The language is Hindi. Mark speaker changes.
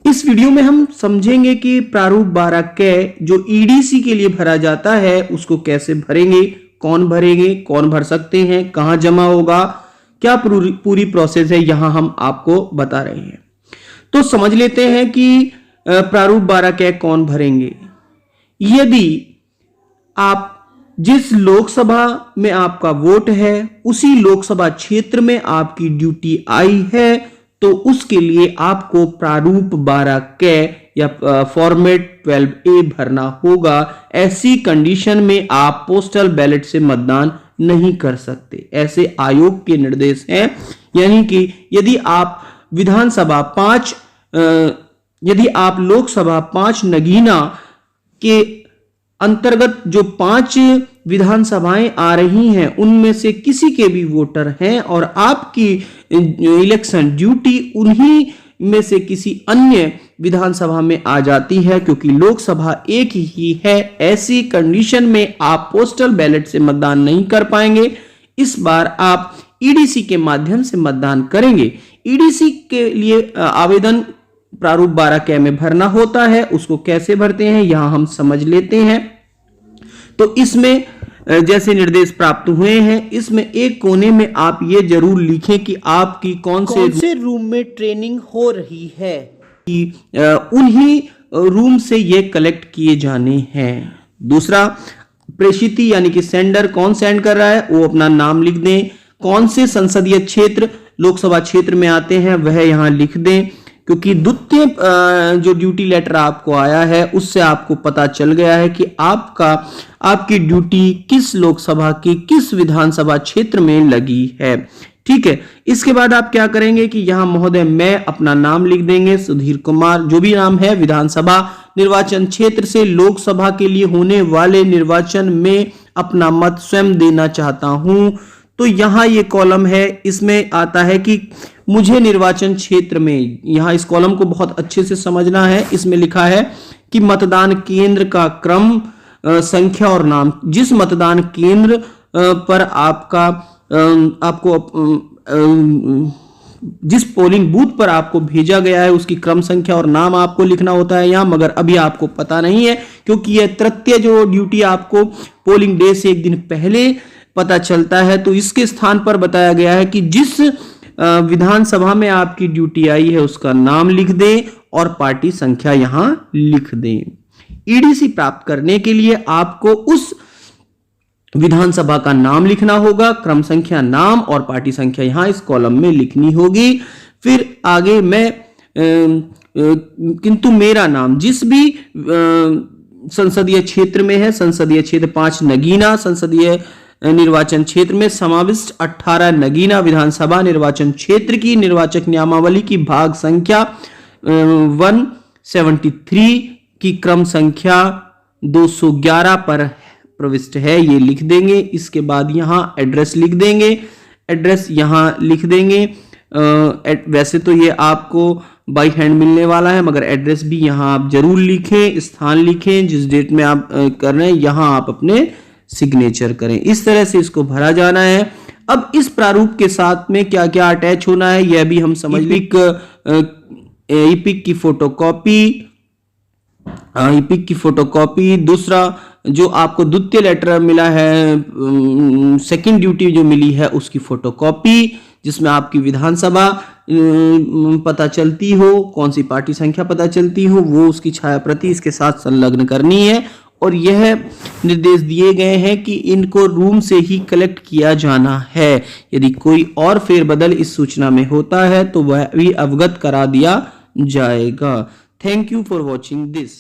Speaker 1: इस वीडियो में हम समझेंगे कि प्रारूप 12 के जो ईडीसी के लिए भरा जाता है उसको कैसे भरेंगे, कौन भर सकते हैं, कहां जमा होगा, क्या पूरी प्रोसेस है, यहां हम आपको बता रहे हैं। तो समझ लेते हैं कि प्रारूप 12 के कौन भरेंगे। यदि आप जिस लोकसभा में आपका वोट है उसी लोकसभा क्षेत्र में आपकी ड्यूटी आई है तो उसके लिए आपको प्रारूप 12 के या फॉर्मेट 12A भरना होगा। ऐसी कंडीशन में आप पोस्टल बैलेट से मतदान नहीं कर सकते, ऐसे आयोग के निर्देश हैं। यानी कि यदि आप लोकसभा 5 नगीना के अंतर्गत जो 5 विधानसभाएं आ रही हैं उनमें से किसी के भी वोटर हैं और आपकी इलेक्शन ड्यूटी उन्हीं में से किसी अन्य विधानसभा में आ जाती है, क्योंकि लोकसभा एक ही है, ऐसी कंडीशन में आप पोस्टल बैलेट से मतदान नहीं कर पाएंगे। इस बार आप ईडीसी के माध्यम से मतदान करेंगे। ईडीसी के लिए आवेदन प्रारूप 12 के में भरना होता है। उसको कैसे भरते हैं यहां हम समझ लेते हैं। तो इसमें जैसे निर्देश प्राप्त हुए हैं, इसमें एक कोने में आप ये जरूर लिखें कि आपकी कौन से रूम में ट्रेनिंग हो रही है, कि उन्हीं रूम से ये कलेक्ट किए जाने हैं। दूसरा, प्रेषिती यानी कि सेंडर कौन सेंड कर रहा है वो अपना नाम लिख दें। कौन से संसदीय क्षेत्र लोकसभा क्षेत्र में आते हैं वह यहां लिख दें, क्योंकि द्वितीय जो ड्यूटी लेटर आपको आया है उससे आपको पता चल गया है कि आपकी ड्यूटी किस लोकसभा की किस विधानसभा क्षेत्र में लगी है। ठीक है, इसके बाद आप क्या करेंगे कि यहां महोदय मैं अपना नाम लिख देंगे, सुधीर कुमार जो भी नाम है, विधानसभा निर्वाचन क्षेत्र से लोकसभा के लिए होने वाले निर्वाचन में अपना मत स्वयं देना चाहता हूं। तो यहां ये कॉलम है, इसमें आता है कि मुझे निर्वाचन क्षेत्र में, यहां इस कॉलम को बहुत अच्छे से समझना है। इसमें लिखा है कि मतदान केंद्र का क्रम, संख्या और नाम। जिस मतदान केंद्र पर जिस पोलिंग बूथ पर आपको भेजा गया है उसकी क्रम संख्या और नाम आपको लिखना होता है यहां, मगर अभी आपको पता नहीं है क्योंकि यह तृतीय जो ड्यूटी आपको पोलिंग डे से एक दिन पहले पता चलता है। तो इसके स्थान पर बताया गया है कि जिस विधानसभा में आपकी ड्यूटी आई है उसका नाम लिख दें और पार्टी संख्या यहां लिख दें। ईडीसी प्राप्त करने के लिए आपको उस विधानसभा का नाम लिखना होगा, क्रम संख्या, नाम और पार्टी संख्या यहां इस कॉलम में लिखनी होगी। फिर आगे किंतु मेरा नाम जिस भी संसदीय क्षेत्र में है, संसदीय क्षेत्र 5 नगीना संसदीय निर्वाचन क्षेत्र में समाविष्ट 18 नगीना विधानसभा निर्वाचन क्षेत्र की निर्वाचक नियमावली की भाग संख्या 173 की क्रम संख्या 211 पर प्रविष्ट है, ये लिख देंगे। इसके बाद यहां एड्रेस लिख देंगे, एड्रेस यहां लिख देंगे। वैसे तो ये आपको बाई हैंड मिलने वाला है, मगर एड्रेस भी यहां आप जरूर लिखें, स्थान लिखें, जिस डेट में आप कर रहे हैं यहां आप अपने सिग्नेचर करें। इस तरह से इसको भरा जाना है। अब इस प्रारूप के साथ में क्या क्या अटैच होना है यह भी हम समझ लें। ईपिक की फोटोकॉपी, दूसरा जो आपको द्वितीय लेटर मिला है, सेकंड ड्यूटी जो मिली है उसकी फोटोकॉपी, जिसमें आपकी विधानसभा पता चलती हो, कौन सी पार्टी संख्या पता चलती हो, वो उसकी छाया प्रति इसके साथ संलग्न करनी है। और यह निर्देश दिए गए हैं कि इनको रूम से ही कलेक्ट किया जाना है। यदि कोई और फेरबदल इस सूचना में होता है तो वह भी अवगत करा दिया जाएगा। Thank you for watching this.